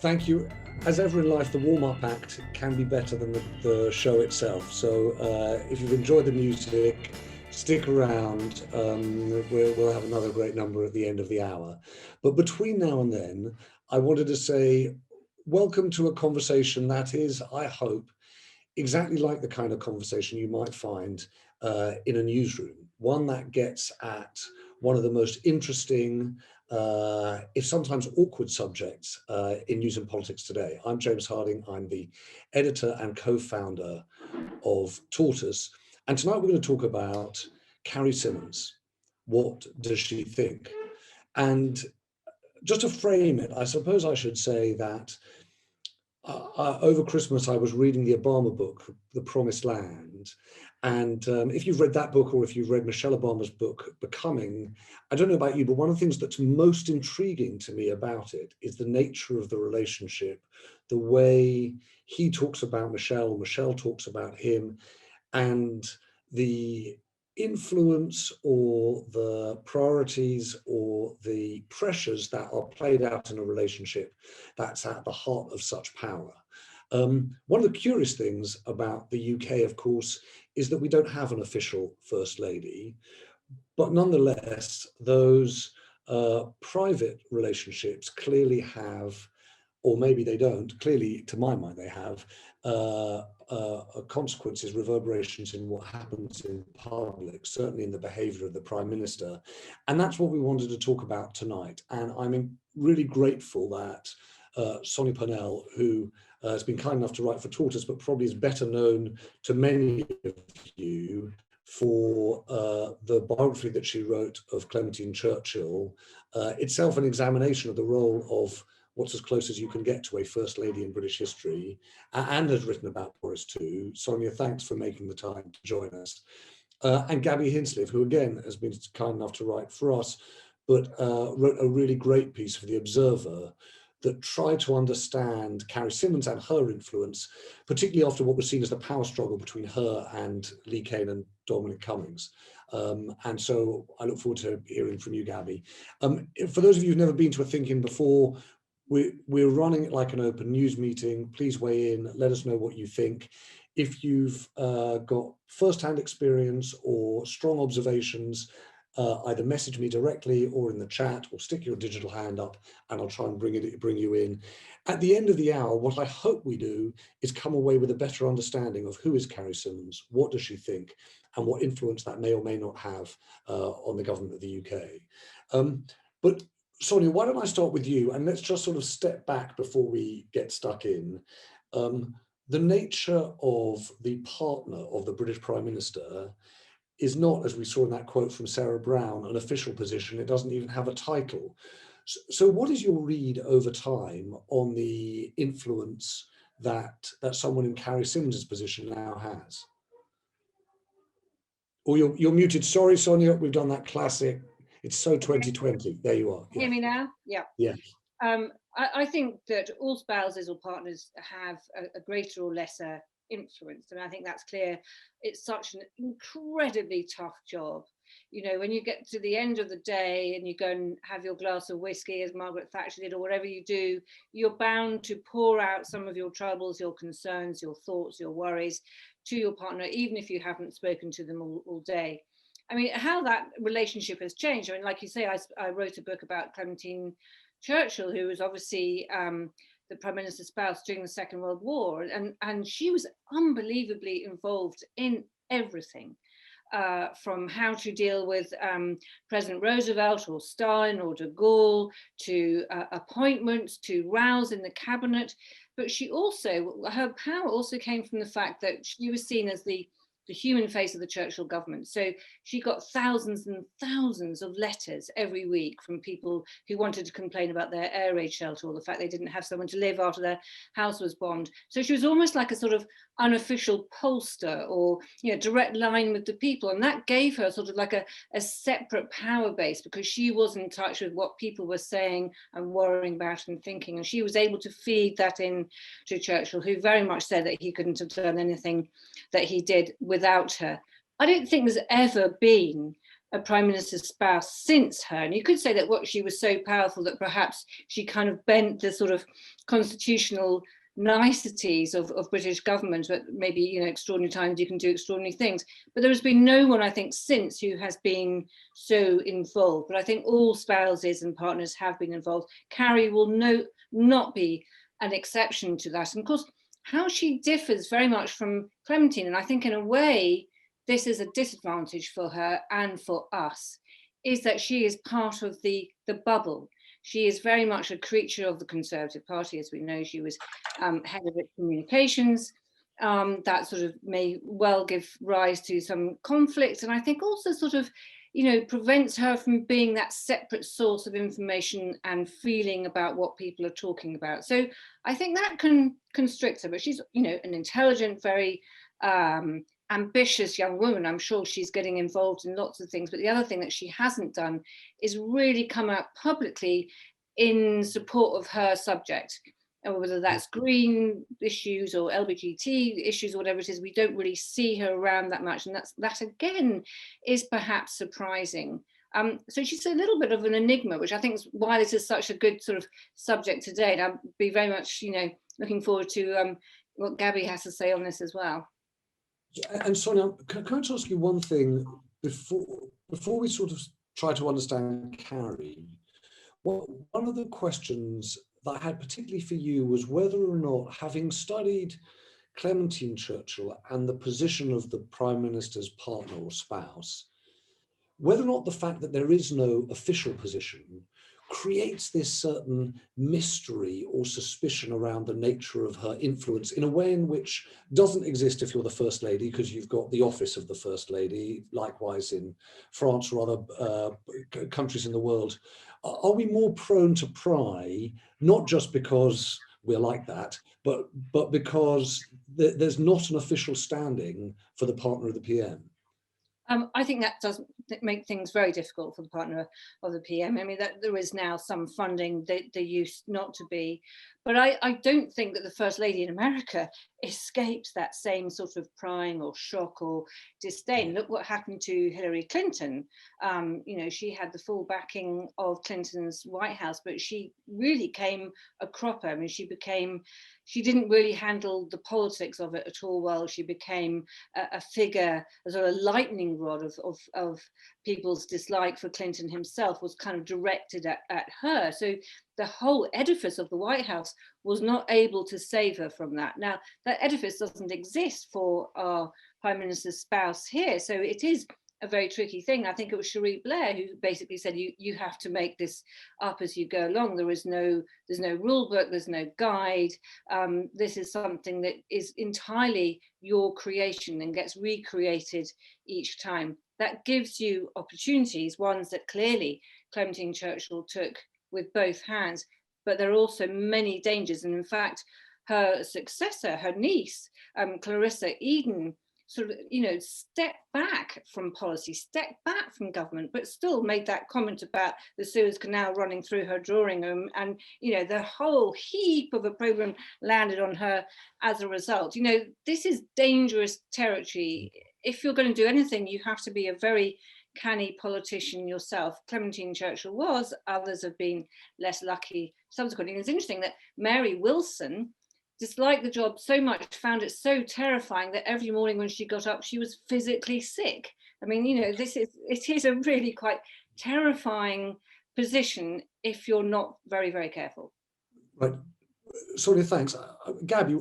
Thank you. As ever in life, the warm-up act can be better than the show itself. So if you've enjoyed the music, stick around. We'll have another great number at the end of the hour. But between now and then, I wanted to say, welcome to a conversation that is, I hope, exactly like the kind of conversation you might find in a newsroom. One that gets at one of the most interesting, if sometimes awkward subjects in news and politics today. I'm James Harding. I'm the editor and co-founder of Tortoise. And tonight we're going to talk about Carrie Symonds. What does she think? And just to frame it, I suppose I should say that over Christmas, I was reading the Obama book, The Promised Land. And if you've read that book, or if you've read Michelle Obama's book, Becoming, I don't know about you, but one of the things that's most intriguing to me about it is the nature of the relationship, the way he talks about Michelle, Michelle talks about him, and the influence or the priorities or the pressures that are played out in a relationship that's at the heart of such power. One of the curious things about the UK, of course, is that we don't have an official First Lady, but nonetheless, those private relationships clearly have, or maybe they don't, clearly, to my mind, they have consequences, reverberations in what happens in public, certainly in the behavior of the Prime Minister. And that's what we wanted to talk about tonight. And I'm really grateful that Sonia Purnell, who has been kind enough to write for Tortoise, but probably is better known to many of you for the biography that she wrote of Clementine Churchill, itself an examination of the role of what's as close as you can get to a First Lady in British history, and has written about Boris too. Sonia, thanks for making the time to join us. And Gaby Hinsliff, who again has been kind enough to write for us, but wrote a really great piece for The Observer that tried to understand Carrie Symonds and her influence, particularly after what was seen as the power struggle between her and Lee Cain and Dominic Cummings. And so I look forward to hearing from you, Gaby. For those of you who've never been to a Think In before, we're running it like an open news meeting. Please weigh in, let us know what you think. If you've got first-hand experience or strong observations, either message me directly or in the chat, or stick your digital hand up and I'll try and bring you in. At the end of the hour, what I hope we do is come away with a better understanding of who is Carrie Symonds, what does she think, and what influence that may or may not have on the government of the UK. But Sonia, why don't I start with you, and let's just sort of step back before we get stuck in. The nature of the partner of the British Prime Minister is not, as we saw in that quote from Sarah Brown, an official position. It doesn't even have a title. So what is your read over time on the influence that someone in Carrie Symonds' position now has? Or you're muted. Sorry, Sonia, we've done that classic. It's so 2020. There you are. Yeah. Hear me now? Yeah. Yeah. I think that all spouses or partners have a greater or lesser influence, and I think that's clear. It's such an incredibly tough job. You know, when you get to the end of the day and you go and have your glass of whiskey, as Margaret Thatcher did, or whatever you do, you're bound to pour out some of your troubles, your concerns, your thoughts, your worries to your partner, even if you haven't spoken to them all day. I mean, how that relationship has changed. I mean, like you say, I wrote a book about Clementine Churchill, who was obviously the Prime Minister's spouse during the Second World War. And she was unbelievably involved in everything, from how to deal with President Roosevelt or Stalin or de Gaulle, to appointments, to rows in the cabinet. But she also, her power also came from the fact that she was seen as the human face of the Churchill government. So she got thousands and thousands of letters every week from people who wanted to complain about their air raid shelter or the fact they didn't have someone to live after their house was bombed. So she was almost like a sort of unofficial pollster, or direct line with the people. And that gave her sort of like a separate power base, because she was in touch with what people were saying and worrying about and thinking. And she was able to feed that in to Churchill, who very much said that he couldn't have done anything that he did without her. I don't think there's ever been a prime minister's spouse since her. And you could say that what she was so powerful that perhaps she kind of bent the sort of constitutional niceties of British government, but maybe, you know, extraordinary times you can do extraordinary things. But there has been no one, I think, since who has been so involved. But I think all spouses and partners have been involved. Carrie will not be an exception to that. And of course, how she differs very much from Clementine, and I think in a way, this is a disadvantage for her and for us, is that she is part of the bubble. She is very much a creature of the Conservative Party. As we know, she was head of its communications. That sort of may well give rise to some conflict, and I think also sort of, you know, prevents her from being that separate source of information and feeling about what people are talking about. So I think that can constrict her, but she's, you know, an intelligent, very ambitious young woman. I'm sure she's getting involved in lots of things, but the other thing that she hasn't done is really come out publicly in support of her subject. And whether that's green issues or LGBT issues or whatever it is, we don't really see her around that much. And that again is perhaps surprising. So she's a little bit of an enigma, which I think is why this is such a good sort of subject today. And I'll be very much, you know, looking forward to what Gaby has to say on this as well. And Sonia, can I just ask you one thing before we sort of try to understand Carrie? Well, one of the questions that I had particularly for you was whether or not, having studied Clementine Churchill and the position of the Prime Minister's partner or spouse, whether or not the fact that there is no official position creates this certain mystery or suspicion around the nature of her influence in a way in which doesn't exist if you're the First Lady, because you've got the office of the First Lady, likewise in France or other countries in the world. Are we more prone to pry, not just because we're like that, but because there's not an official standing for the partner of the PM? I think that does make things very difficult for the partner of the PM. I mean, that there is now some funding that there used not to be. But I don't think that the First Lady in America escapes that same sort of prying or shock or disdain. Look what happened to Hillary Clinton. You know, she had the full backing of Clinton's White House, but she really came a cropper. I mean, she didn't really handle the politics of it at all well. She became a figure, a sort of lightning rod of people's dislike for Clinton himself was kind of directed at her. So the whole edifice of the White House was not able to save her from that. Now, that edifice doesn't exist for our Prime Minister's spouse here. So it is a very tricky thing. I think it was Cherie Blair who basically said you have to make this up as you go along. There's no rule book, there's no guide. This is something that is entirely your creation and gets recreated each time. That gives you opportunities, ones that clearly Clementine Churchill took with both hands, but there are also many dangers. And in fact, her successor, her niece, Clarissa Eden, sort of, you know, stepped back from policy, stepped back from government, but still made that comment about the Suez Canal running through her drawing room. And, you know, the whole heap of opprobrium landed on her as a result. You know, this is dangerous territory. If you're going to do anything, you have to be a very canny politician yourself. Clementine Churchill was, others have been less lucky subsequently. And it's interesting that Mary Wilson disliked the job so much, found it so terrifying that every morning when she got up, she was physically sick. I mean, you know, it is a really quite terrifying position if you're not very, very careful. Right. Sonia, thanks. Gaby,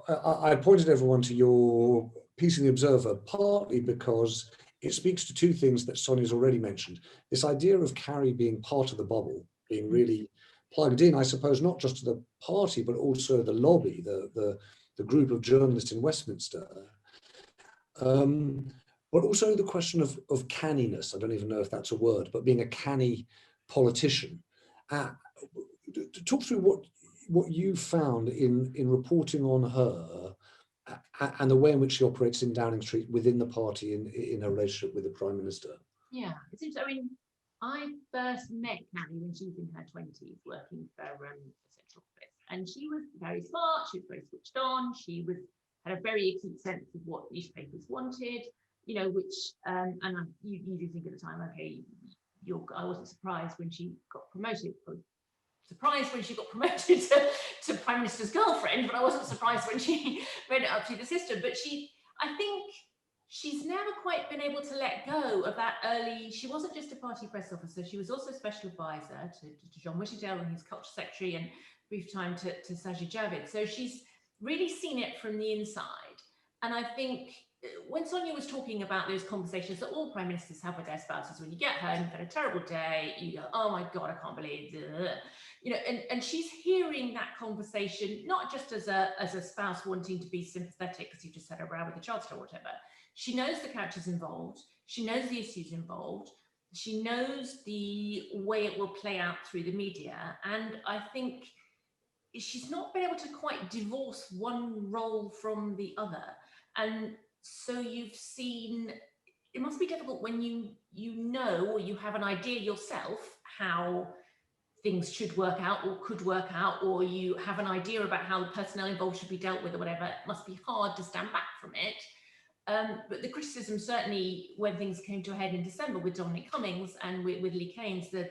I pointed everyone to your piece in The Observer, partly because it speaks to two things that Sonia's already mentioned. This idea of Carrie being part of the bubble, being really plugged in, I suppose, not just to the party, but also the lobby, the group of journalists in Westminster. But also the question of canniness. I don't even know if that's a word, but being a canny politician. Talk through what you found in reporting on her and the way in which she operates in Downing Street within the party in her relationship with the Prime Minister. Yeah, it's interesting. I mean, I first met Carrie when she was in her 20s working for the central office, and she was very smart, she was very switched on, she had a very acute sense of what newspapers wanted. you know, which, you do think at the time, okay, I wasn't surprised when she got promoted. I was surprised when she got promoted to Prime Minister's girlfriend, but I wasn't surprised when she made it up to the assistant. But I think she's never quite been able to let go of that early. She wasn't just a party press officer, she was also special advisor to John Whittedale and his culture secretary, and brief time to Sajid Javid. So she's really seen it from the inside. And I think when Sonia was talking about those conversations that all prime ministers have with their spouses, when you get home, you've had a terrible day, you go, oh my God, I can't believe it. You know, and she's hearing that conversation, not just as a spouse wanting to be sympathetic because you just had a row with the Chancellor or whatever. She knows the characters involved. She knows the issues involved. She knows the way it will play out through the media. And I think she's not been able to quite divorce one role from the other. And so you've seen, it must be difficult when you know, or you have an idea yourself how things should work out or could work out, or you have an idea about how the personnel involved should be dealt with or whatever. It must be hard to stand back from it. But the criticism, certainly when things came to a head in December with Dominic Cummings and with Lee Keynes, the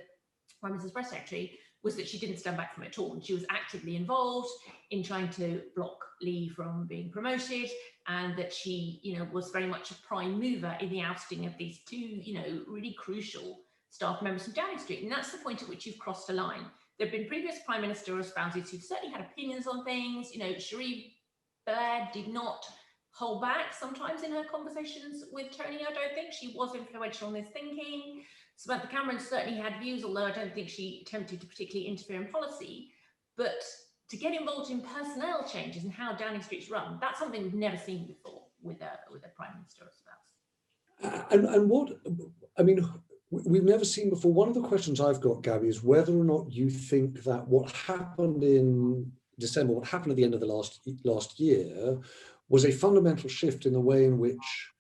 Prime Minister's press secretary, was that she didn't stand back from it at all. And she was actively involved in trying to block Lee from being promoted, and that she, you know, was very much a prime mover in the ousting of these two, you know, really crucial staff members from Downing Street. And that's the point at which you've crossed a line. There have been previous prime minister or spouses who've certainly had opinions on things. You know, Cherie Baird did not hold back sometimes in her conversations with Tony. I don't think she was influential in his thinking. Samantha Cameron certainly had views, although I don't think she attempted to particularly interfere in policy. But to get involved in personnel changes and how Downing Street's run, that's something we've never seen before with a prime minister or spouse. And what, I mean, we've never seen before. One of the questions I've got, Gaby, is whether or not you think that what happened in December, what happened at the end of the last year, was a fundamental shift in the way in which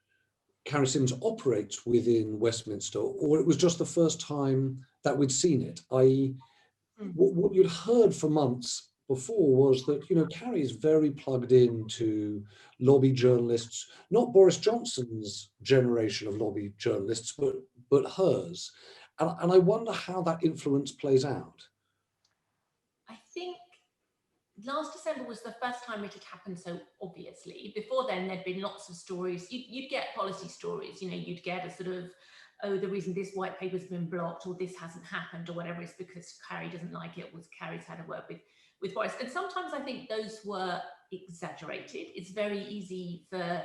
Carrie Symonds operates within Westminster, or it was just the first time that we'd seen it, i.e. what you'd heard for months before was that, you know, Carrie is very plugged into lobby journalists, not Boris Johnson's generation of lobby journalists, but hers. And I wonder how that influence plays out. I think last December was the first time it had happened so obviously. Before then, there'd been lots of stories. You'd get policy stories, you know, you'd get a sort of, oh, the reason this white paper's been blocked or this hasn't happened or whatever is because Carrie doesn't like it, was Carrie's had a word with Boris. And sometimes I think those were exaggerated. It's very easy for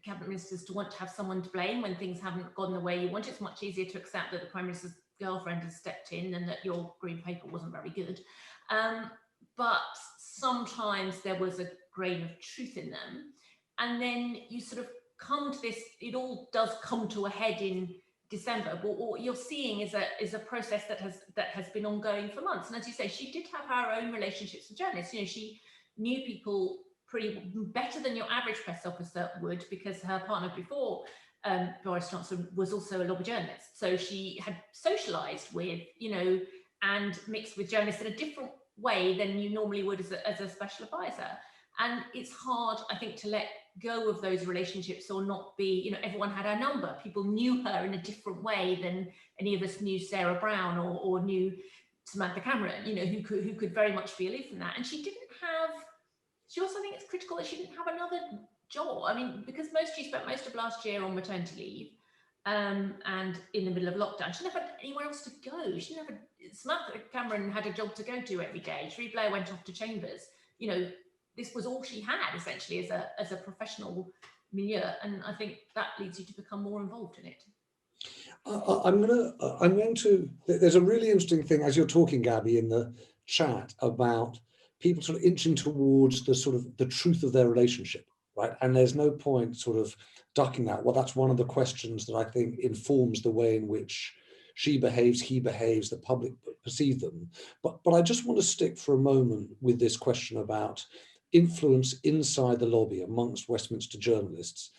cabinet ministers to want to have someone to blame when things haven't gone the way you want. It's much easier to accept that the Prime Minister's girlfriend has stepped in and that your green paper wasn't very good. But sometimes there was a grain of truth in them. And then you sort of come to this, it all does come to a head in December. But what you're seeing is a process that has been ongoing for months. And as you say, she did have her own relationships with journalists. You know, she knew people pretty better than your average press officer would, because her partner before Boris Johnson was also a lobby journalist. So she had socialized with, you know, and mixed with journalists in a different way than you normally would as a special advisor. And it's hard, I think, to let go of those relationships or not be, you know, everyone had her number. People knew her in a different way than any of us knew Sarah Brown or knew Samantha Cameron, you know, who could very much be aloof from that. And she also think it's critical that she didn't have another job. I mean, because she spent most of last year on maternity leave and in the middle of lockdown. She never had anywhere else to go. Samantha Cameron had a job to go to every day. Cherie Blair went off to Chambers. You know, this was all she had essentially as a professional milieu, and I think that leads you to become more involved in it. I'm going to. There's a really interesting thing as you're talking, Gaby, in the chat about people sort of inching towards the sort of the truth of their relationship, right? And there's no point sort of ducking that. Well, that's one of the questions that I think informs the way in which she behaves, he behaves, the public perceive them. But I just want to stick for a moment with this question about influence inside the lobby amongst Westminster journalists.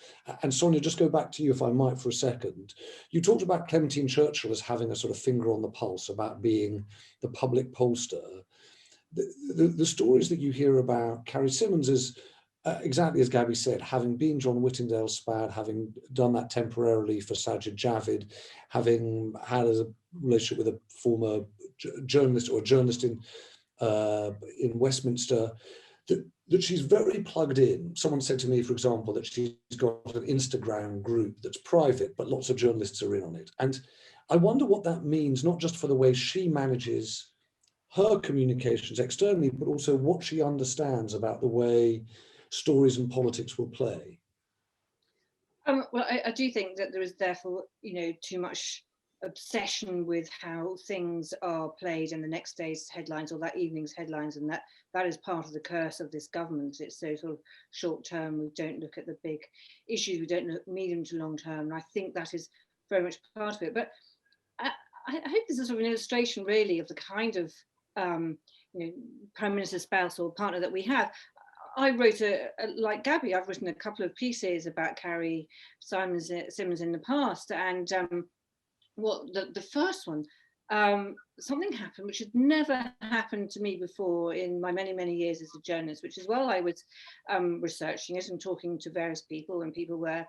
And Sonia, just go back to you if I might for a second. You talked about Clementine Churchill as having a sort of finger on the pulse, about being the public pollster. The stories that you hear about Carrie Symonds is exactly as Gaby said, having been John Whittingdale's SPAD, having done that temporarily for Sajid Javid, having had a relationship with a former journalist or a journalist in Westminster, that she's very plugged in. Someone said to me, for example, that she's got an Instagram group that's private, but lots of journalists are in on it. And I wonder what that means, not just for the way she manages her communications externally, but also what she understands about the way stories and politics will play. Well, I do think that there is therefore, too much obsession with how things are played in the next day's headlines or that evening's headlines, and that is part of the curse of this government. It's so sort of short term. We don't look at the big issues. We don't look medium to long term. And I think that is very much part of it. But I hope this is sort of an illustration, really, of the kind of prime minister's spouse or partner that we have. I wrote like Gaby, I've written a couple of pieces about Carrie Symonds in the past, and the first one, something happened which had never happened to me before in my many years as a journalist, which is while I was researching it and talking to various people, and people were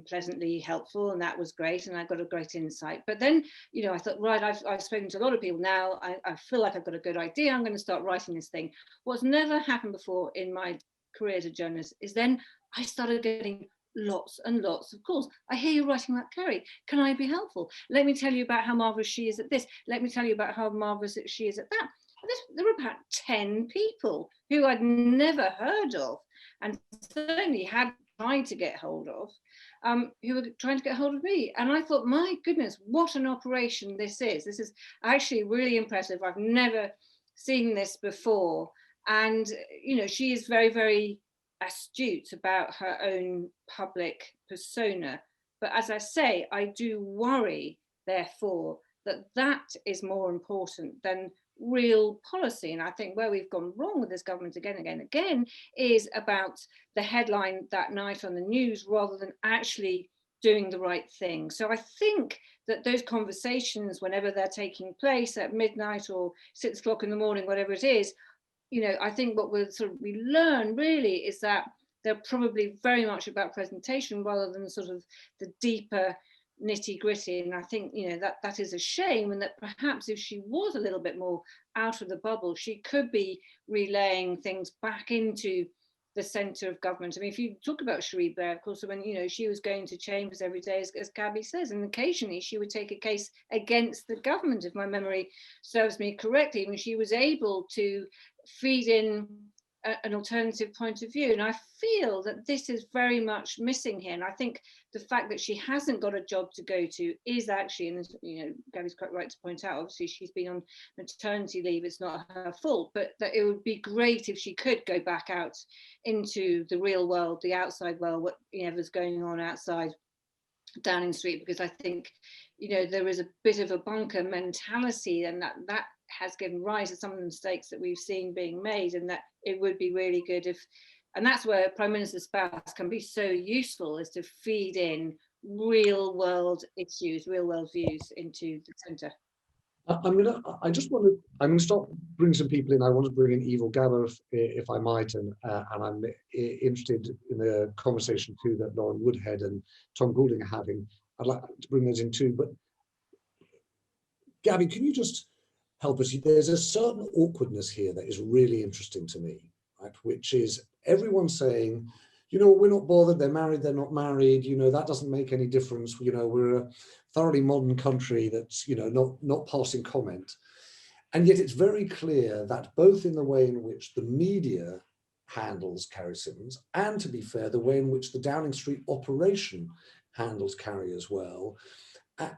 pleasantly helpful, and that was great, and I got a great insight. But then, I thought, right, I've spoken to a lot of people now, I feel like I've got a good idea, I'm going to start writing this thing. What's never happened before in my career as a journalist is then I started getting lots and lots of calls. I hear you writing about Carrie. Can I be helpful? Let me tell you about how marvellous she is at this. Let me tell you about how marvellous she is at that. And there were about 10 people who I'd never heard of, and certainly had tried to get hold of, who were trying to get hold of me. And I thought, my goodness, what an operation this is. This is actually really impressive. I've never seen this before. And, she is very, very astute about her own public persona. But as I say, I do worry, therefore, that is more important than real policy. And I think where we've gone wrong with this government again is about the headline that night on the news rather than actually doing the right thing. So I think that those conversations, whenever they're taking place at midnight or 6 o'clock in the morning, whatever it is, I think what we learn really is that they're probably very much about presentation rather than sort of the deeper nitty gritty. And I think, that is a shame, and that perhaps if she was a little bit more out of the bubble, she could be relaying things back into the centre of government. I mean, if you talk about Cherie Blair, of course, when, she was going to chambers every day, as Gaby says, and occasionally she would take a case against the government, if my memory serves me correctly, when she was able to feed in an alternative point of view. And I feel that this is very much missing here. And I think the fact that she hasn't got a job to go to is actually, and Gaby's quite right to point out, obviously she's been on maternity leave, it's not her fault, but that it would be great if she could go back out into the real world, the outside world, whatever's going on outside Downing Street, because I think, there is a bit of a bunker mentality, and that has given rise to some of the mistakes that we've seen being made, and that it would be really good if, and that's where Prime Minister's spouse can be so useful, is to feed in real world issues, real world views into the centre. I'm going to start bringing some people in. I want to bring in Evil Gabber, if I might, and I'm interested in the conversation too that Lauren Woodhead and Tom Goulding are having. I'd like to bring those in too. But Gaby, can you just help us? There's a certain awkwardness here that is really interesting to me, right? Which is everyone saying, we're not bothered, they're married, they're not married, that doesn't make any difference. We're a thoroughly modern country that's, not passing comment. And yet it's very clear that both in the way in which the media handles Carrie Symonds, and to be fair, the way in which the Downing Street operation handles Carrie as well,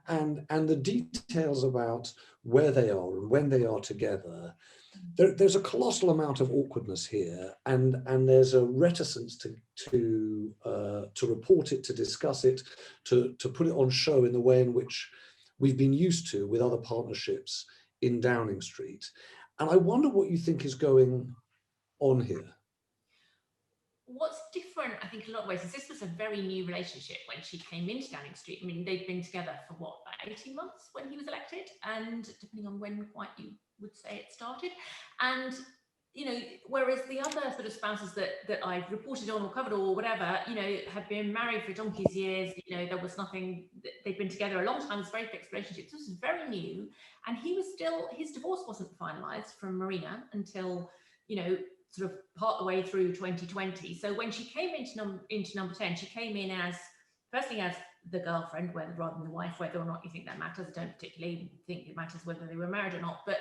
and the details about where they are and when they are together, there's a colossal amount of awkwardness here, and there's a reticence to report it, to discuss it, to put it on show in the way in which we've been used to with other partnerships in Downing Street. And I wonder what you think is going on here. What's different, I think, in a lot of ways, is this was a very new relationship when she came into Downing Street. I mean, they'd been together for what, about 18 months when he was elected, and depending on when quite you would say it started. And whereas the other sort of spouses that I've reported on or covered or whatever, had been married for donkey's years, there was nothing, they'd been together a long time, it's very fixed relationships, this was very new, and his divorce wasn't finalised from Marina until, sort of part the way through 2020. So when she came into number 10, she came in firstly as the girlfriend, rather than the wife, whether or not you think that matters. I don't particularly think it matters whether they were married or not, but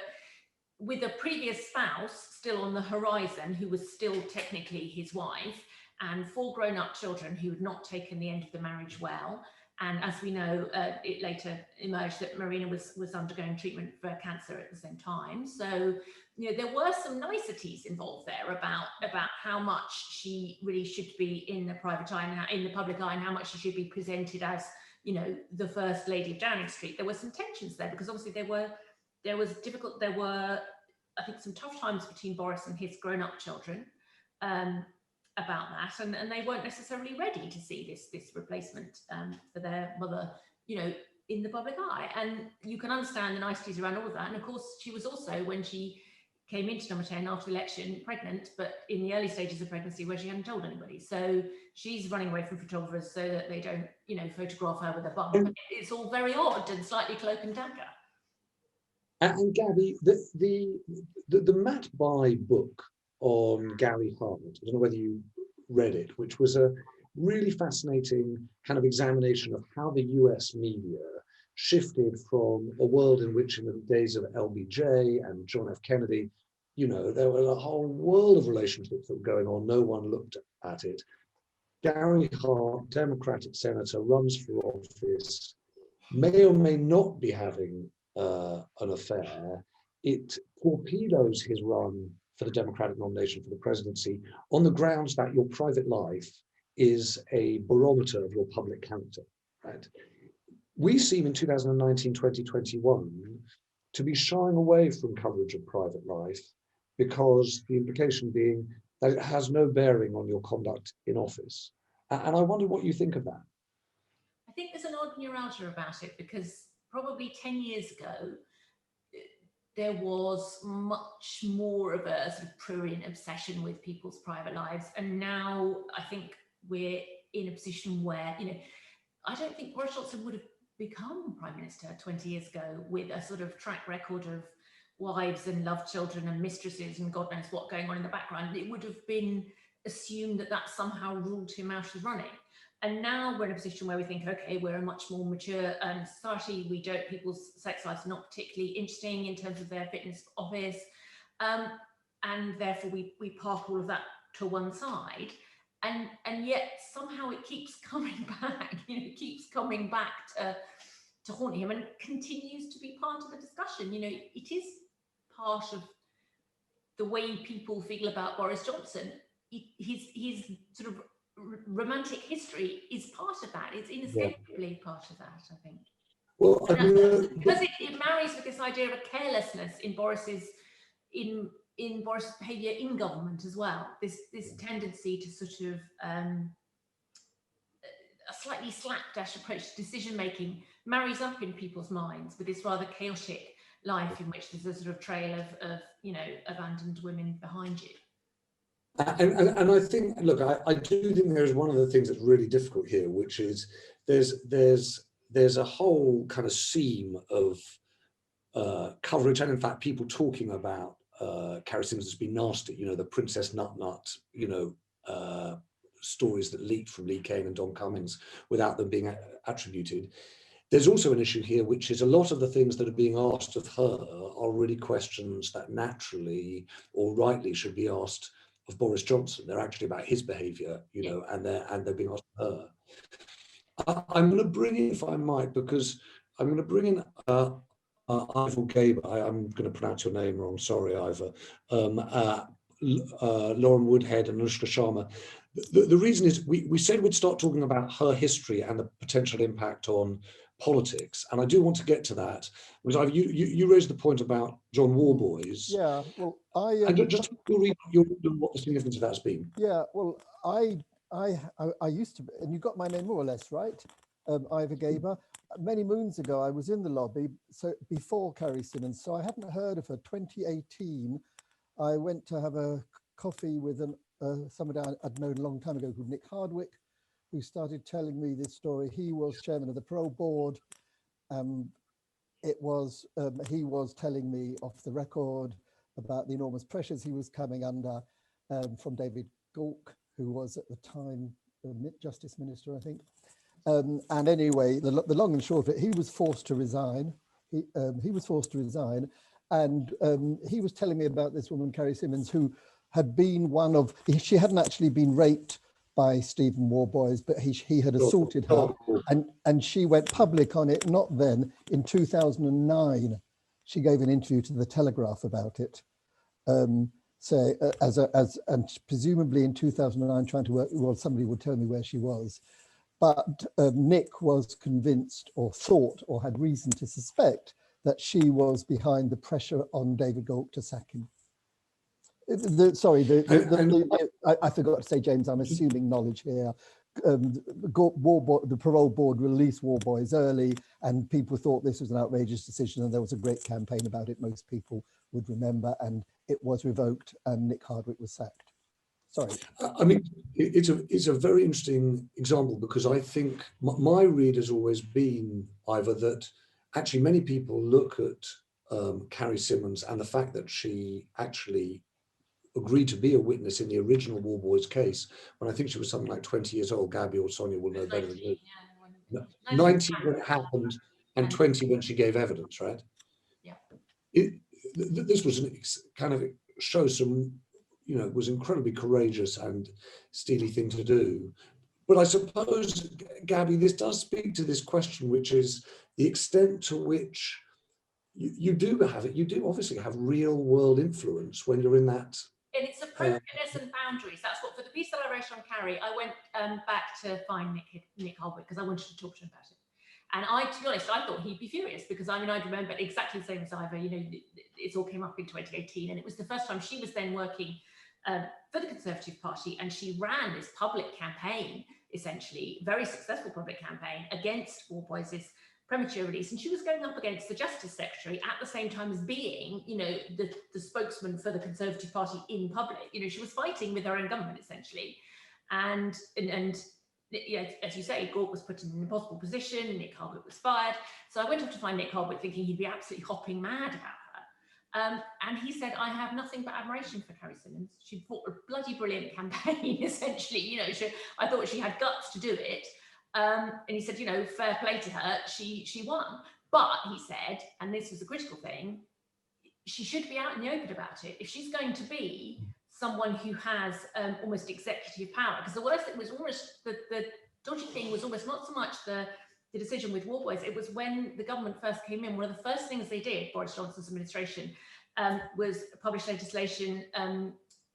with a previous spouse still on the horizon, who was still technically his wife, and 4 grown-up children who had not taken the end of the marriage well. And as we know, it later emerged that Marina was undergoing treatment for cancer at the same time. So, there were some niceties involved there about how much she really should be in the private eye, in the public eye, and how much she should be presented as, the First Lady of Downing Street. There were some tensions there, because obviously there were, I think, some tough times between Boris and his grown-up children about that, and they weren't necessarily ready to see this replacement for their mother, in the public eye. And you can understand the niceties around all of that. And of course, she was also, when she came into number 10 after the election, pregnant, but in the early stages of pregnancy where she hadn't told anybody. So she's running away from photographers so that they don't, photograph her with a bump. It's all very odd and slightly cloak and dagger. And Gaby, the Matt Bai book on Gary Hart, I don't know whether you read it, which was a really fascinating kind of examination of how the US media shifted from a world in which, in the days of LBJ and John F. Kennedy, there was a whole world of relationships that were going on. No one looked at it. Gary Hart, Democratic senator, runs for office, may or may not be having an affair. It torpedoes his run for the Democratic nomination for the presidency on the grounds that your private life is a barometer of your public character, right? We seem in 2019, 2021 to be shying away from coverage of private life, because the implication being that it has no bearing on your conduct in office. And I wonder what you think of that. I think there's an odd neuralgia about it, because probably 10 years ago, there was much more of a sort of prurient obsession with people's private lives. And now I think we're in a position where, I don't think Boris Johnson would have become Prime Minister 20 years ago with a sort of track record of wives and love children and mistresses and God knows what going on in the background. It would have been assumed that somehow ruled him out of running. And now we're in a position where we think, okay, we're a much more mature society. People's sex lives are not particularly interesting in terms of their fitness for office. And therefore we park all of that to one side. And yet somehow it keeps coming back, it keeps coming back to haunt him, and continues to be part of the discussion. It is part of the way people feel about Boris Johnson. His sort of romantic history is part of that. It's inescapably part of that, I think. Well, because it marries with this idea of a carelessness in Boris's behaviour in government as well. This tendency to sort of a slightly slapdash approach to decision making marries up in people's minds with this rather chaotic life in which there's a sort of trail of abandoned women behind you. And I think, look, I do think there's one of the things that's really difficult here, which is there's a whole kind of seam of coverage, and in fact, people talking about Carrie Symonds as being nasty, the Princess Nut, stories that leaked from Lee Kane and Don Cummings without them being attributed. There's also an issue here, which is a lot of the things that are being asked of her are really questions that naturally or rightly should be asked of Boris Johnson. They're actually about his behaviour, and they're being asked of her. I'm going to bring in, if I might, because I'm going to bring in Ivor Gaby. I'm going to pronounce your name wrong. Sorry, Ivor. Lauren Woodhead and Anushka Sharma. The reason is we said we'd start talking about her history and the potential impact on politics, and I do want to get to that, because you raised the point about John Warboys. Yeah, well, just your what the significance of that's been. Yeah, well, I used to, and you got my name more or less right, Ivor Gaby. Many moons ago, I was in the lobby, so before Carrie Symonds, so I hadn't heard of her. 2018, I went to have a coffee with somebody I'd known a long time ago called Nick Hardwick, who started telling me this story. He was chairman of the parole board. He was telling me off the record about the enormous pressures he was coming under from David Gaulk, who was at the time the Justice Minister, I think. And anyway, the long and short of it, he was forced to resign. He was forced to resign. And he was telling me about this woman, Carrie Symonds, who had been she hadn't actually been raped by Stephen Warboys, but he had assaulted her, and she went public on it, not then, in 2009. She gave an interview to The Telegraph about it. And presumably in 2009 trying to work, well, somebody would tell me where she was. But Nick was convinced or thought or had reason to suspect that she was behind the pressure on David Gaulk to sack him. I forgot to say, James, I'm assuming knowledge here. The parole board released Warboys early, and people thought this was an outrageous decision, and there was a great campaign about it, most people would remember, and it was revoked, and Nick Hardwick was sacked. Sorry. I mean, it's a very interesting example, because I think my read has always been, Ivor, that actually many people look at Carrie Symonds and the fact that she actually agreed to be a witness in the original Warboys case when I think she was something like 20 years old. Gaby or Sonia will know better than me. 19 when it happened and 20 when she gave evidence, right? Yeah. This was kind of shows some, was incredibly courageous and steely thing to do. But I suppose, Gaby, this does speak to this question, which is the extent to which you do obviously have real world influence when you're in that. And it's appropriateness and boundaries. That's what, for the piece that I wrote on Carrie, I went back to find Nick Hardwick because I wanted to talk to him about it. And to be honest, I thought he'd be furious, because I remember exactly the same as Ivor. It all came up in 2018, and it was the first time she was then working for the Conservative Party, and she ran this public campaign, essentially, very successful public campaign against Warboys' premature release, and she was going up against the Justice Secretary at the same time as being, the spokesman for the Conservative Party in public. She was fighting with her own government, essentially, and as you say, Gaulk was put in an impossible position. Nick Hardwick was fired. So I went off to find Nick Hardwick, thinking he'd be absolutely hopping mad about her. And he said, I have nothing but admiration for Carrie Symonds. She fought a bloody brilliant campaign, essentially. I thought she had guts to do it. And he said, fair play to her, she won. But he said, and this was a critical thing, she should be out in the open about it. If she's going to be someone who has almost executive power, because the worst thing was almost, the dodgy thing was almost not so much the decision with Warboys, it was when the government first came in, one of the first things they did, Boris Johnson's administration, was publish legislation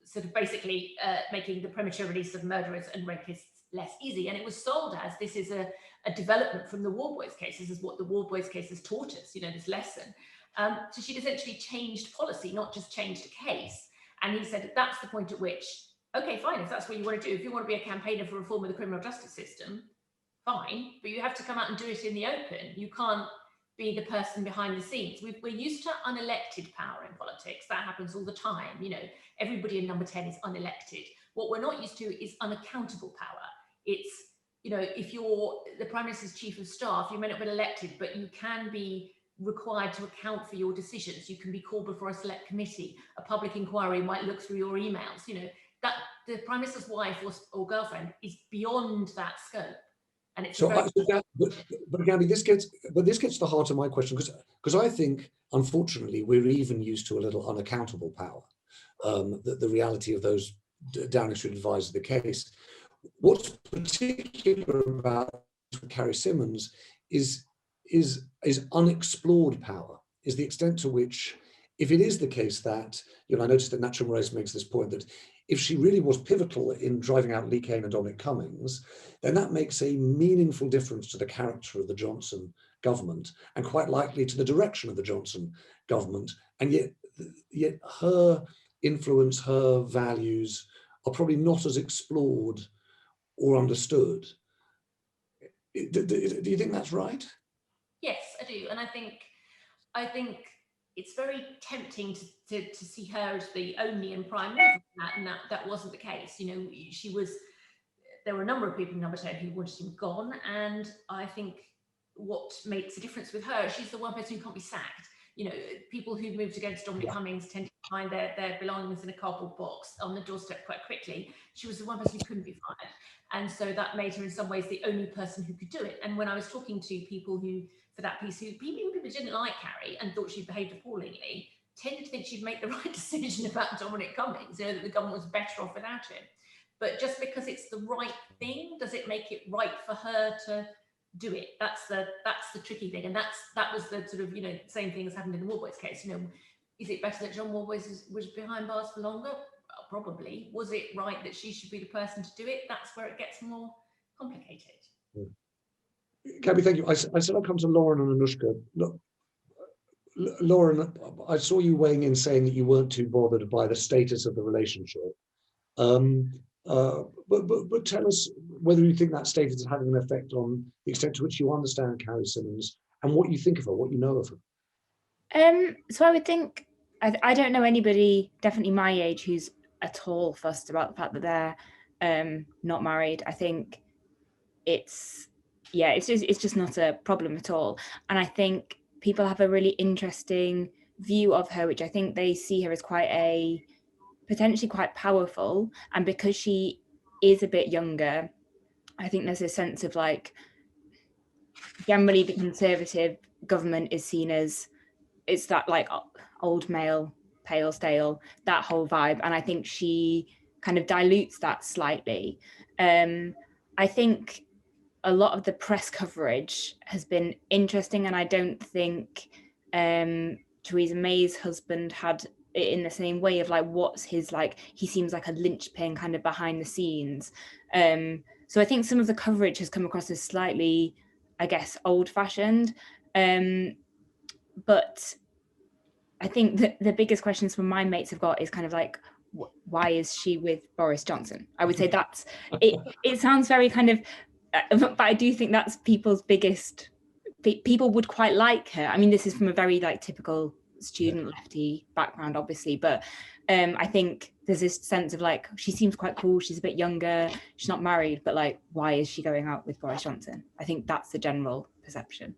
sort of basically making the premature release of murderers and rapists less easy. And it was sold as this is a development from the Warboys case. This is what the Warboys case has taught us, this lesson. So she'd essentially changed policy, not just changed a case. And he said that's the point at which, okay, fine, if that's what you want to do, if you want to be a campaigner for reform of the criminal justice system, fine, but you have to come out and do it in the open. You can't be the person behind the scenes. We're used to unelected power in politics. That happens all the time. Everybody in number 10 is unelected. What we're not used to is unaccountable power. It's, if you're the Prime Minister's Chief of Staff, you may not be elected, but you can be required to account for your decisions. You can be called before a select committee. A public inquiry might look through your emails. That the Prime Minister's wife or girlfriend is beyond that scope. And it's but Gaby, this gets to the heart of my question, because I think, unfortunately, we're even used to a little unaccountable power. The reality of those Downing Street advisors of the case. What's particular about Carrie Symonds is unexplored power, is the extent to which, if it is the case that, I noticed that Nacho Moraes makes this point that if she really was pivotal in driving out Lee Kane and Dominic Cummings, then that makes a meaningful difference to the character of the Johnson government, and quite likely to the direction of the Johnson government. And yet her influence, her values are probably not as explored or understood. Do you think that's right? Yes, I do. And I think it's very tempting to see her as the only and prime mover, and that wasn't the case. You know, there were a number of people in number 10 who wanted him gone, and I think what makes a difference with her, she's the one person who can't be sacked. You know, people who moved against Dominic Cummings tend to find their belongings in a cardboard box on the doorstep quite quickly. She was the one person who couldn't be fired, and so that made her in some ways the only person who could do it. And when I was talking to people who, for that piece, who people didn't like Carrie and thought she behaved appallingly, tended to think she'd make the right decision about Dominic Cummings, you know, that the government was better off without him. But just because it's the right thing, does it make it right for her to do it? That's the tricky thing, and that was the sort of, you know, same thing as happened in the Warboys case. You know, is it better that John Warboys was behind bars for longer? Probably. Was it right that she should be the person to do it? That's where it gets more complicated. Gaby, thank you. I said I'd come to Lauren and Anushka. Look, Lauren, I saw you weighing in saying that you weren't too bothered by the status of the relationship. But tell us whether you think that status is having an effect on the extent to which you understand Carrie Symonds and what you think of her, what you know of her. So I would think, I don't know anybody, definitely my age, who's at all fussed about the fact that they're not married. I think it's just not a problem at all. And I think people have a really interesting view of her, which I think they see her as potentially quite powerful. And because she is a bit younger, I think there's a sense of like, generally the Conservative government is seen as, it's that like old male, pale, stale, that whole vibe. And I think she kind of dilutes that slightly. I think a lot of the press coverage has been interesting, and I don't think Theresa May's husband had it in the same way of like, what's his, like, he seems like a linchpin kind of behind the scenes. So I think some of the coverage has come across as slightly, I guess, old-fashioned. But I think that the biggest questions from my mates have got is kind of like, why is she with Boris Johnson? I would say that's it. It sounds very kind of, but I do think that's people's biggest. People would quite like her. I mean, this is from a very like typical student lefty background, obviously, but I think there's this sense of like, she seems quite cool. She's a bit younger. She's not married, but like, why is she going out with Boris Johnson? I think that's the general perception.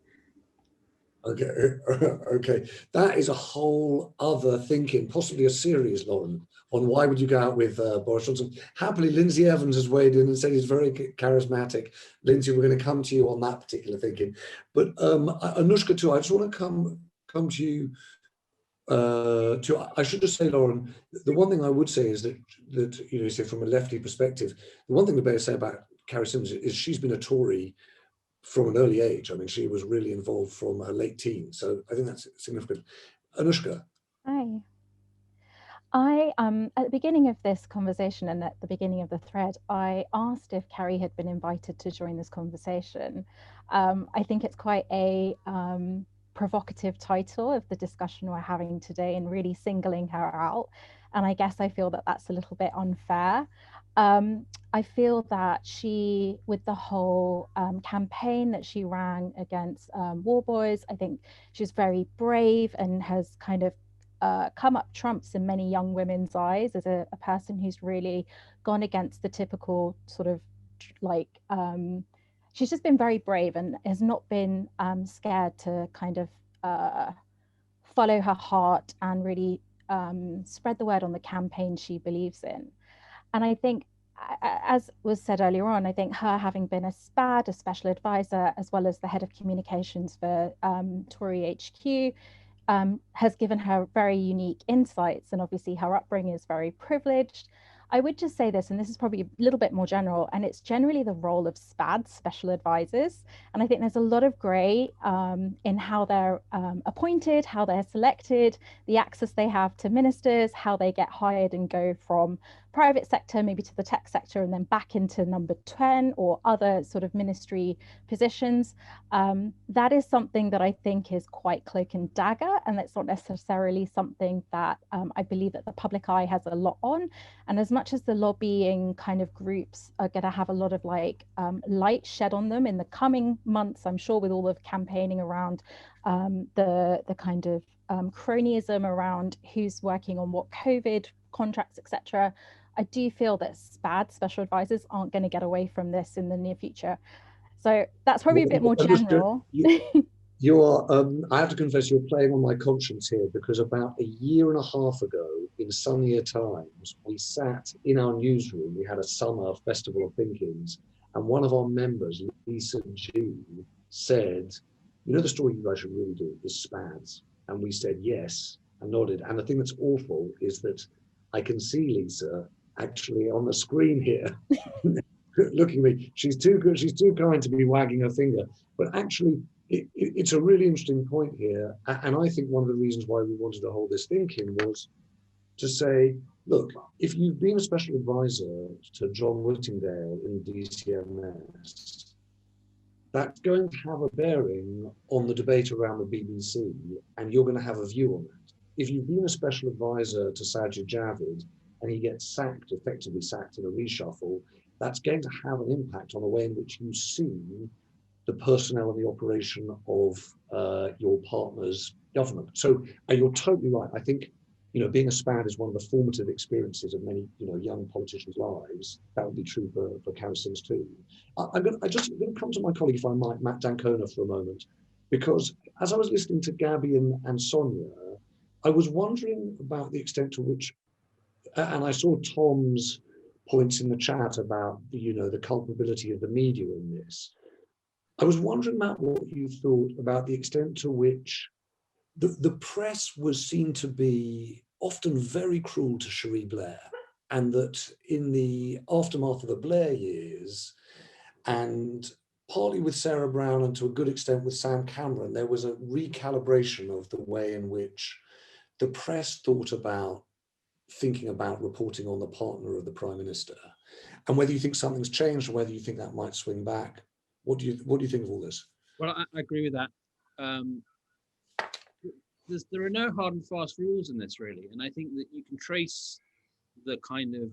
Okay. That is a whole other thinking, possibly a series, Lauren, on why would you go out with Boris Johnson. Happily, Lindsay Evans has weighed in and said he's very charismatic. Lindsay, we're going to come to you on that particular thinking. But Anushka too, I just want to come to you. I should just say, Lauren, the one thing I would say is that you know, say from a lefty perspective, the one thing to better say about Carrie Symonds is she's been a Tory from an early age. I mean, she was really involved from her late teens, so I think that's significant. Anushka. Hi. I at the beginning of this conversation and at the beginning of the thread, I asked if Carrie had been invited to join this conversation. I think it's quite a provocative title of the discussion we're having today and really singling her out. And I guess I feel that that's a little bit unfair. I feel that she, with the whole campaign that she ran against Warboys, I think she's very brave and has kind of come up trumps in many young women's eyes as a person who's really gone against the typical sort of like, she's just been very brave and has not been scared to kind of follow her heart and really spread the word on the campaign she believes in. And I think, as was said earlier on, I think her having been a SPAD, a special advisor, as well as the head of communications for Tory HQ, has given her very unique insights, and obviously her upbringing is very privileged. I would just say this, and this is probably a little bit more general, and it's generally the role of SPADs, special advisors. And I think there's a lot of grey in how they're appointed, how they're selected, the access they have to ministers, how they get hired and go from private sector, maybe to the tech sector, and then back into number 10 or other sort of ministry positions. That is something that I think is quite cloak and dagger, and that's not necessarily something that I believe that the public eye has a lot on. And as much as the lobbying kind of groups are going to have a lot of like light shed on them in the coming months, I'm sure, with all of campaigning around the kind of cronyism around who's working on what COVID contracts, etc. I do feel that SPAD, special advisors, aren't going to get away from this in the near future. So that's probably a bit more general. You are, I have to confess, you're playing on my conscience here, because about a year and a half ago, in sunnier times, we sat in our newsroom, we had a summer festival of thinkings, and one of our members, Lisa G, said, you know the story you guys should really do, the SPADs? And we said yes, and nodded. And the thing that's awful is that I can see Lisa actually on the screen here, looking at me. She's too good, she's too kind to be wagging her finger, but actually, it's a really interesting point here. And I think one of the reasons why we wanted to hold this thinking was to say, look, if you've been a special advisor to John Whittingdale in DCMS, that's going to have a bearing on the debate around the BBC, and you're going to have a view on that. If you've been a special advisor to Sajid Javid and he gets sacked, effectively sacked in a reshuffle, that's going to have an impact on the way in which you see the personnel and the operation of your partner's government. So you're totally right. I think, being a SPAD is one of the formative experiences of many, young politicians' lives. That would be true for Carrie Symonds too. I'm just going to come to my colleague, if I might, Matt D'Ancona, for a moment, because as I was listening to Gaby and Sonia, I was wondering about the extent to which, and I saw Tom's points in the chat about the culpability of the media in this. I was wondering, Matt, what you thought about the extent to which the press was seen to be often very cruel to Cherie Blair, and that in the aftermath of the Blair years, and partly with Sarah Brown and to a good extent with Sam Cameron, there was a recalibration of the way in which the press thought about thinking about reporting on the partner of the Prime Minister, and whether you think something's changed or whether you think that might swing back. What do you think of all this? Well, I agree with that. There are no hard and fast rules in this, really, and I think that you can trace the kind of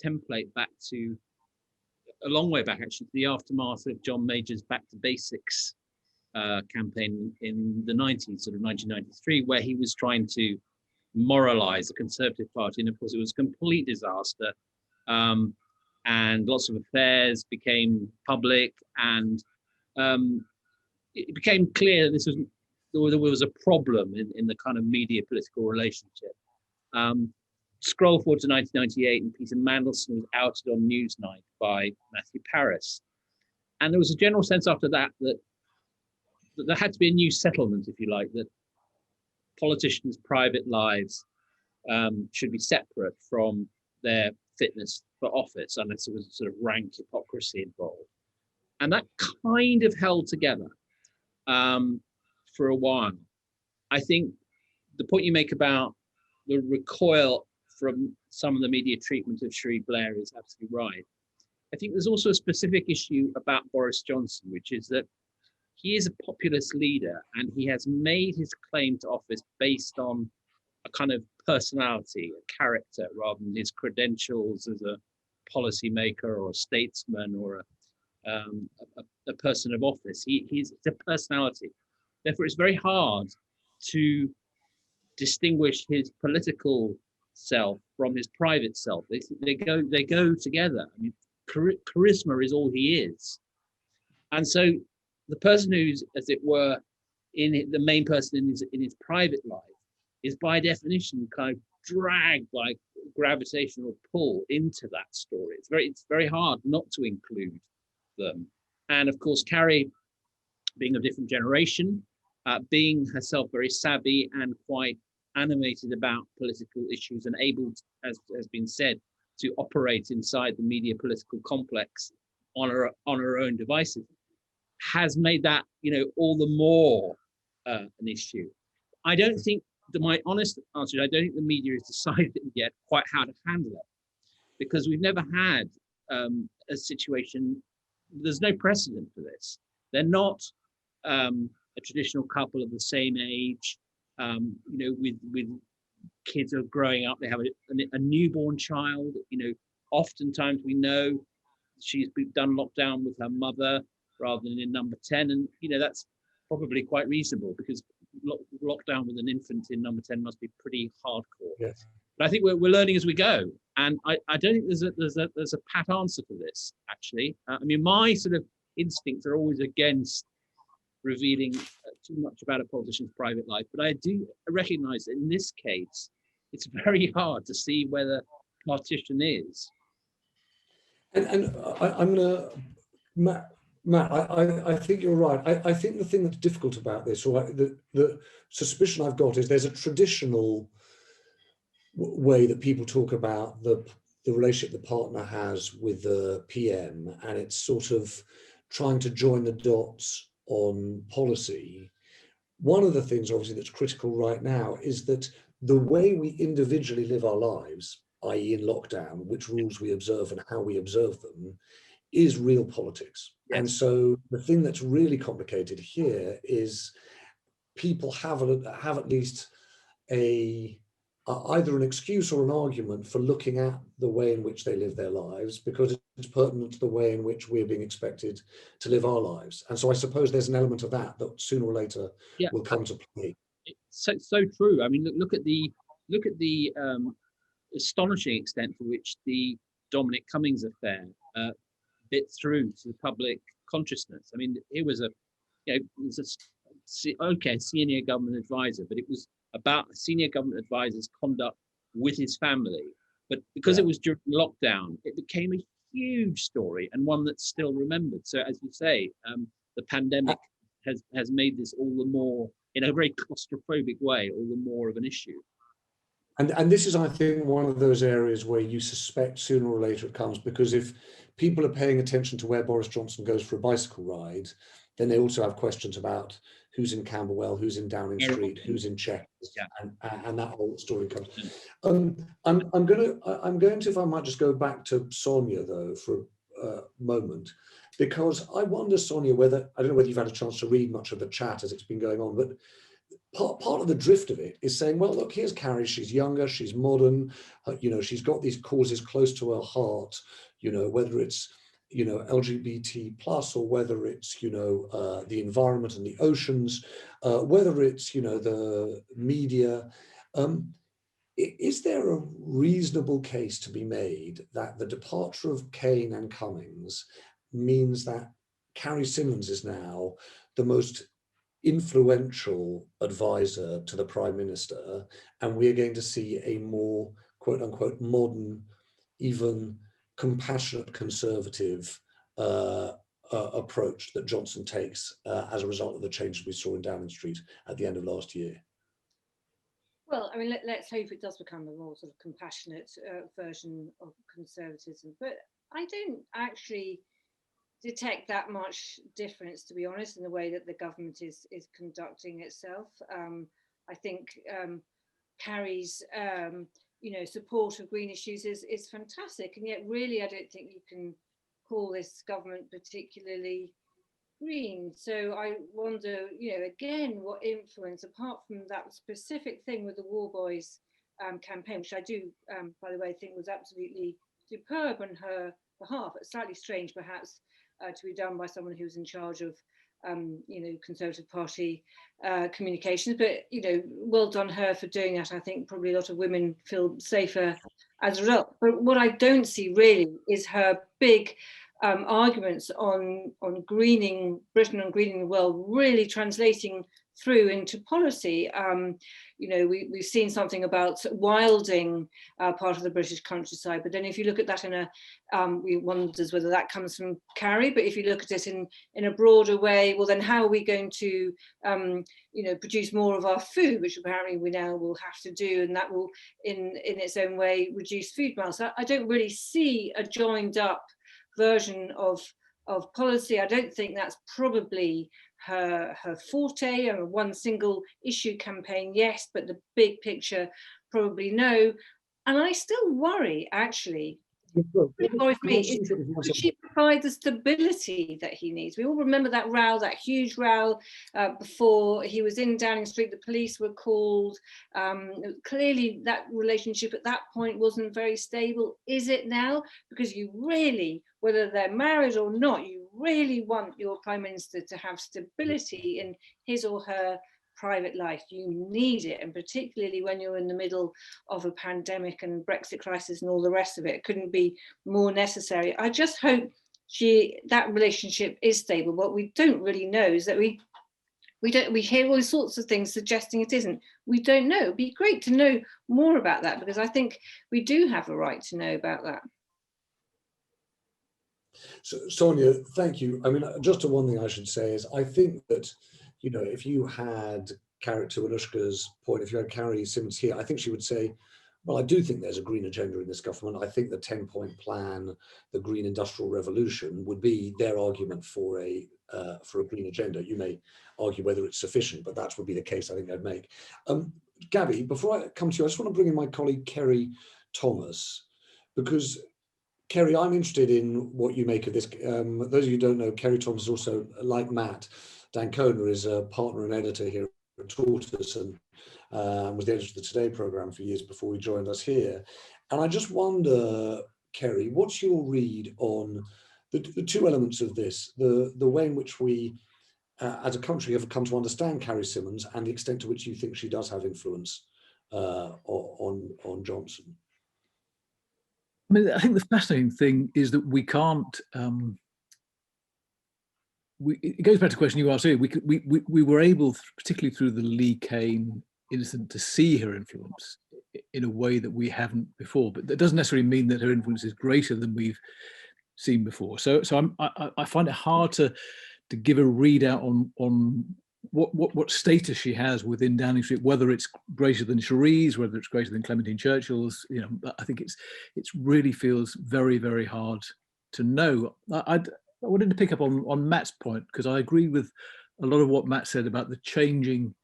template back to a long way back, actually, to the aftermath of John Major's Back to Basics campaign in the 90s, sort of 1993, where he was trying to moralize the Conservative Party, and of course it was a complete disaster. And lots of affairs became public, and it became clear that there was a problem in the kind of media political relationship. Scroll forward to 1998, and Peter Mandelson was outed on Newsnight by Matthew Paris, and there was a general sense after that that there had to be a new settlement, if you like, that politicians' private lives should be separate from their fitness for office, unless there was a sort of rank hypocrisy involved. And that kind of held together for a while. I think the point you make about the recoil from some of the media treatment of Cherie Blair is absolutely right. I think there's also a specific issue about Boris Johnson, which is that he is a populist leader, and he has made his claim to office based on a kind of personality, a character, rather than his credentials as a policymaker or a statesman or a person of office. He's a personality. Therefore, it's very hard to distinguish his political self from his private self. They go together. I mean, charisma is all he is, and so the person who's, as it were, the main person in his private life is by definition kind of dragged by gravitational pull into that story. It's very hard not to include them. And of course, Carrie, being of a different generation, being herself very savvy and quite animated about political issues and able, as has been said, to operate inside the media political complex on her own devices, has made that, all the more an issue. I don't think, my honest answer, I don't think the media has decided yet quite how to handle it, because we've never had a situation, there's no precedent for this. They're not a traditional couple of the same age, with kids who are growing up, they have a newborn child. Oftentimes we know she's done lockdown with her mother rather than in number 10, and that's probably quite reasonable, because lockdown with an infant in number 10 must be pretty hardcore. Yes. But I think we're learning as we go, and I don't think there's a pat answer for this, actually. I mean, my sort of instincts are always against revealing too much about a politician's private life, but I do recognise that in this case, it's very hard to see where the partition is. And I'm gonna, Matt, I think you're right. I think the thing that's difficult about this, or the suspicion I've got, is there's a traditional way that people talk about the relationship the partner has with the PM, and it's sort of trying to join the dots on policy. One of the things, obviously, that's critical right now is that the way we individually live our lives, i.e. in lockdown, which rules we observe and how we observe them, is real politics. Yes. And so the thing that's really complicated here is people have at least either an excuse or an argument for looking at the way in which they live their lives, because it's pertinent to the way in which we're being expected to live our lives. And so I suppose there's an element of that sooner or later will come to play. So true. I mean, look at the astonishing extent to which the Dominic Cummings affair bit through to the public consciousness. I mean, it was a senior government advisor, but it was about a senior government advisor's conduct with his family. But because it was during lockdown, it became a huge story, and one that's still remembered. So as you say, the pandemic has made this all the more, in a very claustrophobic way, all the more of an issue. And this is, I think, one of those areas where you suspect sooner or later it comes, because if people are paying attention to where Boris Johnson goes for a bicycle ride, then they also have questions about who's in Camberwell, who's in Downing Street, who's in Chequers, and that whole story comes. I'm going to, if I might just go back to Sonia though for a moment, because I wonder, Sonia, whether, I don't know whether you've had a chance to read much of the chat as it's been going on, but part of the drift of it is saying, well, look, here's Carrie, she's younger, she's modern, she's got these causes close to her heart, whether it's LGBT plus, or whether it's the environment and the oceans, whether it's the media. Is there a reasonable case to be made that the departure of Kane and Cummings means that Carrie Symonds is now the most influential advisor to the Prime Minister, and we're going to see a more quote unquote modern, even compassionate conservative approach that Johnson takes as a result of the changes we saw in Downing Street at the end of last year? Well, I mean, let's hope it does become a more sort of compassionate version of conservatism, but I don't actually detect that much difference, to be honest, in the way that the government is conducting itself. I think Carrie's support of green issues is fantastic, and yet really I don't think you can call this government particularly green. So I wonder, again, what influence, apart from that specific thing with the War Boys campaign, which I do, by the way, think was absolutely superb on her behalf. It's slightly strange, perhaps, to be done by someone who's in charge of, Conservative Party communications. But, well done her for doing that. I think probably a lot of women feel safer as a result. But what I don't see really is her big arguments on greening Britain and greening the world really translating through into policy. We've seen something about wilding part of the British countryside, but then if you look at that we wonders whether that comes from Carrie. But if you look at it in a broader way, well, then how are we going to produce more of our food, which apparently we now will have to do, and that will in its own way reduce food miles. I don't really see a joined up version of policy. I don't think that's probably her forte. One single issue campaign, yes, but the big picture, probably no. And I still worry, actually, it worries me, is that she provide the stability that he needs. We all remember that row, that huge row before he was in Downing Street. The police were called. Clearly, that relationship at that point wasn't very stable. Is it now? Because you really, whether they're married or not, you really want your Prime Minister to have stability in his or her private life. You need it, and particularly when you're in the middle of a pandemic and Brexit crisis and all the rest of it, it couldn't be more necessary. I just hope that relationship is stable. What we don't really know is that we hear all sorts of things suggesting it isn't. We don't know. It'd be great to know more about that, because I think we do have a right to know about that. So, Sonia, thank you. I mean, just one thing I should say is I think that, you know, if you had, to Anushka's point, if you had Carrie Symonds here, I think she would say, well, I do think there's a green agenda in this government. I think the 10-point plan, the green industrial revolution, would be their argument for a green agenda. You may argue whether it's sufficient, but that would be the case I think I'd make. Gaby, before I come to you, I just want to bring in my colleague Kerry Thomas, because Kerry, I'm interested in what you make of this. Those of you who don't know, Kerry Thomas is also, like Matt Dancona, is a partner and editor here at Tortoise, and was the editor of the Today programme for years before he joined us here. And I just wonder, Kerry, what's your read on the two elements of this, the way in which we, as a country, have come to understand Carrie Symonds and the extent to which you think she does have influence on Johnson? I mean, I think the fascinating thing is that we can't. It goes back to the question you asked earlier. We were able, particularly through the Lee Kane incident, to see her influence in a way that we haven't before. But that doesn't necessarily mean that her influence is greater than we've seen before. So I find it hard to give a readout on what status she has within Downing Street, whether it's greater than Cherie's, whether it's greater than Clementine Churchill's. You know, I think it really feels very, very hard to know. I wanted to pick up on Matt's point, because I agree with a lot of what Matt said about the changing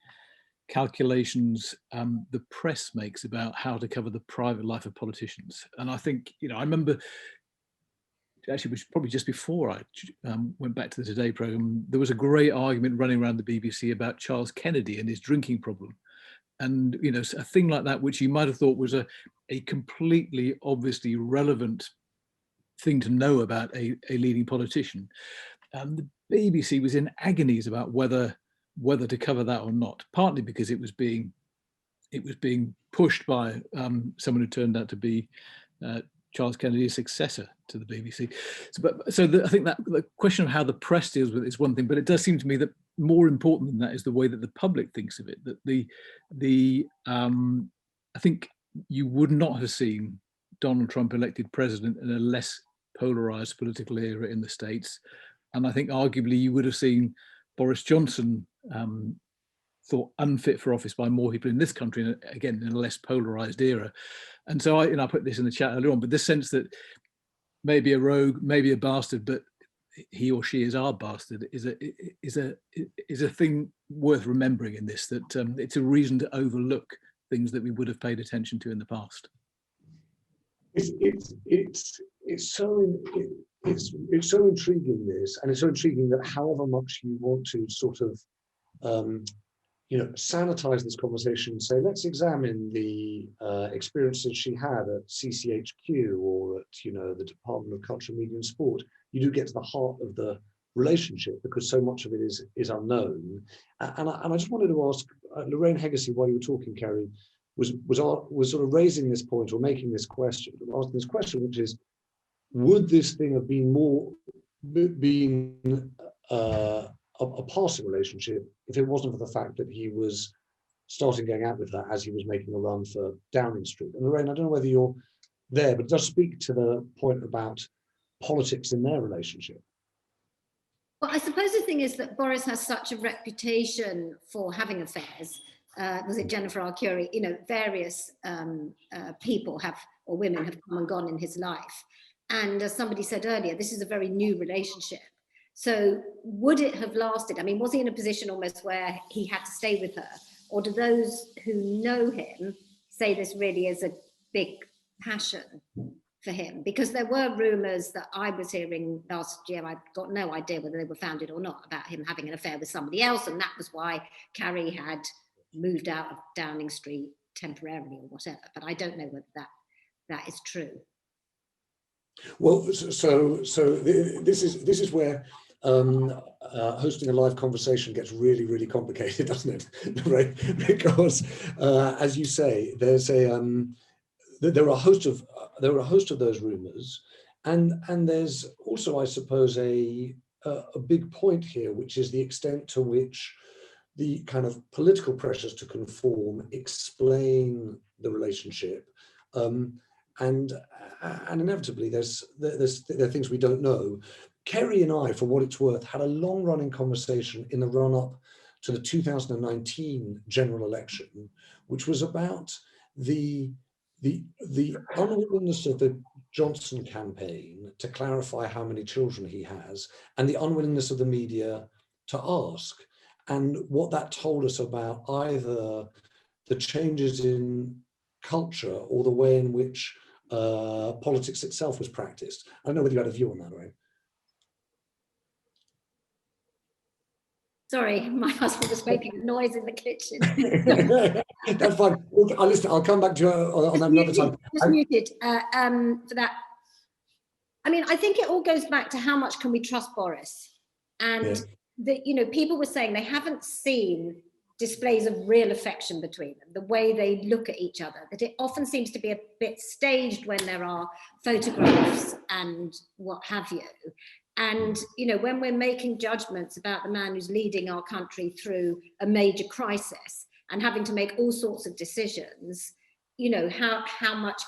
calculations the press makes about how to cover the private life of politicians. And I think, you know, I remember, actually, which probably just before I went back to the Today programme, there was a great argument running around the BBC about Charles Kennedy and his drinking problem. And, you know, a thing like that, which you might have thought was a completely obviously relevant thing to know about a leading politician. The BBC was in agonies about whether to cover that or not, partly because it was being pushed by someone who turned out to be Charles Kennedy's successor to the BBC. I think that the question of how the press deals with it is one thing, but it does seem to me that more important than that is the way that the public thinks of it. That I think you would not have seen Donald Trump elected president in a less polarized political era in the States, and I think arguably you would have seen Boris Johnson thought unfit for office by more people in this country, again in a less polarized era. And so I put this in the chat earlier on, but this sense that maybe a rogue, maybe a bastard, but he or she is our bastard is a thing worth remembering in this, that it's a reason to overlook things that we would have paid attention to in the past. It's so intriguing, this, and it's so intriguing that however much you want to sort of sanitize this conversation and say, let's examine the experiences she had at CCHQ or at the Department of Culture, Media and Sport, you do get to the heart of the relationship, because so much of it is unknown. And I just wanted to ask Lorraine Hegarty, while you were talking, Kerry, was sort of raising this point or making this question, asking this question, which is, would this thing have been a passing relationship if it wasn't for the fact that he was starting going out with her as he was making a run for Downing Street? And Lorraine, I don't know whether you're there, but just speak to the point about politics in their relationship. Well, I suppose the thing is that Boris has such a reputation for having affairs. Was it Jennifer Arcuri? Various people or women have come and gone in his life. And as somebody said earlier, this is a very new relationship. So would it have lasted? I mean, was he in a position almost where he had to stay with her? Or do those who know him say this really is a big passion for him? Because there were rumours that I was hearing last year, I've got no idea whether they were founded or not, about him having an affair with somebody else. And that was why Carrie had moved out of Downing Street temporarily or whatever. But I don't know whether that is true. Well, this is where hosting a live conversation gets really, really complicated, doesn't it? Right? Because as you say, there are a host of those rumours, and there's also, I suppose, a big point here, which is the extent to which the kind of political pressures to conform explain the relationship, and inevitably there are things we don't know. Kerry and I, for what it's worth, had a long-running conversation in the run-up to the 2019 general election, which was about the unwillingness of the Johnson campaign to clarify how many children he has, and the unwillingness of the media to ask, and what that told us about either the changes in culture or the way in which politics itself was practiced. I don't know whether you had a view on that, right? Sorry, my husband was making noise in the kitchen. That's fine. I'll come back to you on that another time. Just muted for that. I mean, I think it all goes back to how much can we trust Boris? And people were saying they haven't seen displays of real affection between them, the way they look at each other, that it often seems to be a bit staged when there are photographs and what have you. And, when we're making judgments about the man who's leading our country through a major crisis and having to make all sorts of decisions, how much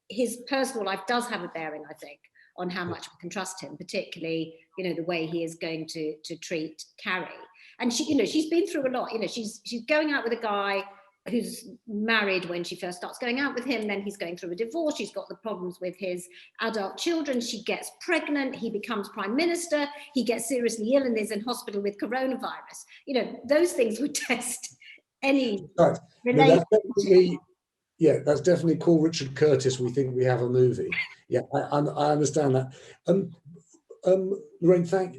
his personal life does have a bearing, I think, on how much we can trust him, particularly, the way he is going to treat Carrie. And she's been through a lot. She's going out with a guy who's married when she first starts going out with him, then he's going through a divorce, she's got the problems with his adult children, she gets pregnant, he becomes prime minister, he gets seriously ill and is in hospital with coronavirus. Those things would test any relationship. That's definitely Call Richard Curtis, we think we have a movie. Yeah, I understand that. Lorraine, thank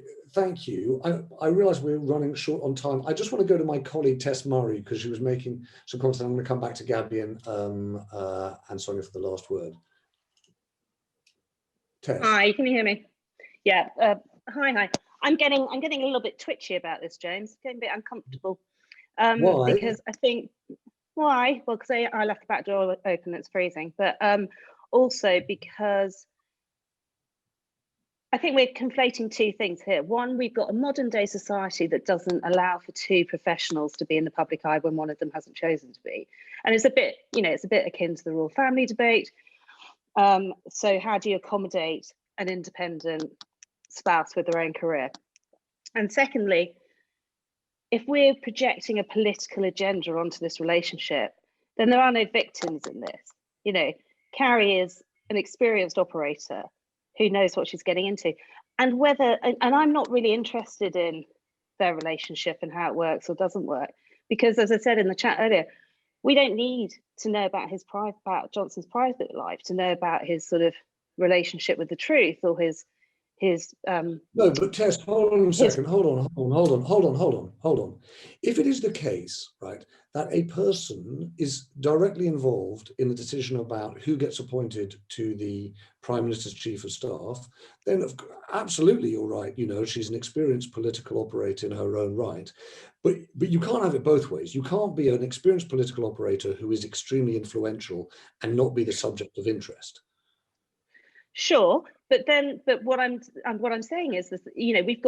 you. I realise we're running short on time. I just want to go to my colleague Tess Murray, because she was making some comments. I'm going to come back to Gaby and Sonia for the last word. Tess. Hi, can you hear me? Yeah. Hi. I'm getting a little bit twitchy about this, James. Getting a bit uncomfortable. Why? Because I think why? Well, because I left the back door open. It's freezing. But also because I think we're conflating two things here. One, we've got a modern day society that doesn't allow for two professionals to be in the public eye when one of them hasn't chosen to be. And it's a bit, it's a bit akin to the royal family debate. So how do you accommodate an independent spouse with their own career? And secondly, if we're projecting a political agenda onto this relationship, then there are no victims in this. Carrie is an experienced operator who knows what she's getting into, and I'm not really interested in their relationship and how it works or doesn't work, because as I said in the chat earlier, we don't need to know about Johnson's private life to know about his sort of relationship with the truth or his No, but Tess, hold on a second. Hold on. If it is the case, right, that a person is directly involved in the decision about who gets appointed to the Prime Minister's Chief of Staff, then absolutely you're right. She's an experienced political operator in her own right. But you can't have it both ways. You can't be an experienced political operator who is extremely influential and not be the subject of interest. Sure, but what I'm saying is this, we've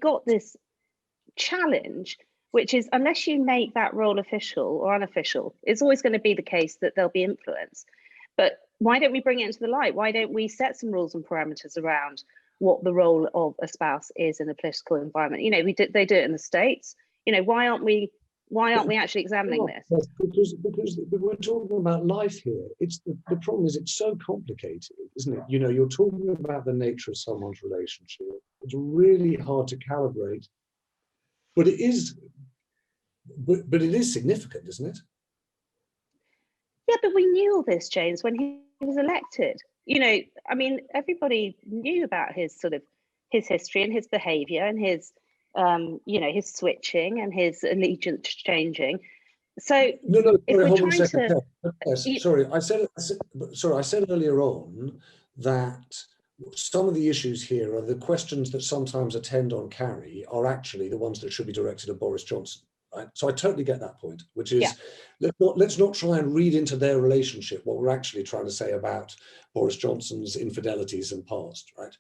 got this challenge, which is unless you make that role official or unofficial, it's always going to be the case that there'll be influence. But why don't we bring it into the light? Why don't we set some rules and parameters around what the role of a spouse is in a political environment? They do it in the States. Why aren't we actually examining this? Because we're talking about life here. The problem is it's so complicated, isn't it? You're talking about the nature of someone's relationship. It's really hard to calibrate, but it is significant, isn't it? Yeah, but we knew all this, James, when he was elected. Everybody knew about his history and his behaviour and his his switching and his allegiance changing. So no, sorry, hold on a second. Sorry, I said earlier on that some of the issues here are the questions that sometimes attend on Carrie are actually the ones that should be directed at Boris Johnson. Right? So I totally get that point, which is let's not try and read into their relationship what we're actually trying to say about Boris Johnson's infidelities and past. Right?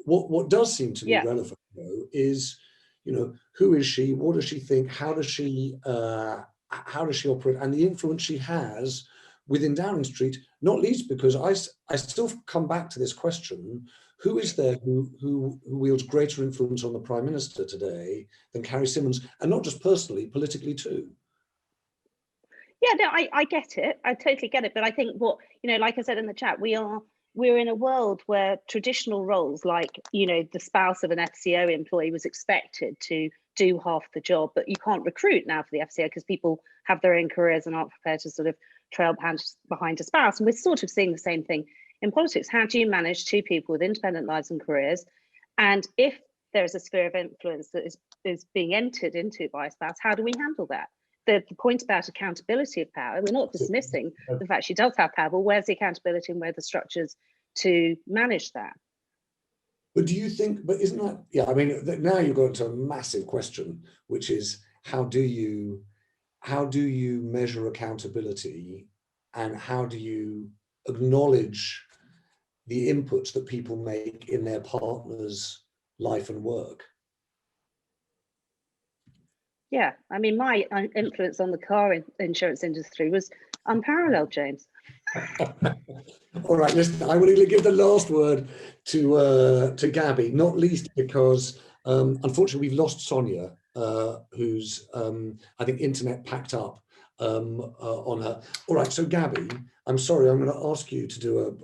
What does seem to be relevant though is, you know, who is she? What does she think? How does she operate? And the influence she has within Downing Street, not least because I still come back to this question: who is there who wields greater influence on the Prime Minister today than Carrie Symonds, and not just personally, politically too? Yeah, no, I get it. I totally get it. But I think what, you know, like I said in the chat, we're in a world where traditional roles like, you know, the spouse of an FCO employee was expected to do half the job, but you can't recruit now for the FCO because people have their own careers and aren't prepared to sort of trail behind a spouse. And we're sort of seeing the same thing in politics. How do you manage two people with independent lives and careers? And if there's a sphere of influence that is being entered into by a spouse, how do we handle that? The point about accountability of power, we're not dismissing the fact she does have power, but where's the accountability and where are the structures to manage that? But do you think, but isn't that, yeah, I mean, now you've got into a massive question, which is how do you measure accountability, and how do you acknowledge the inputs that people make in their partner's life and work? Yeah, I mean, my influence on the car insurance industry was unparalleled, James. All right, listen, I'm going to give the last word to Gaby, not least because unfortunately we've lost Sonia, who's I think internet packed up on her. All right, so Gaby, I'm sorry, I'm going to ask you to do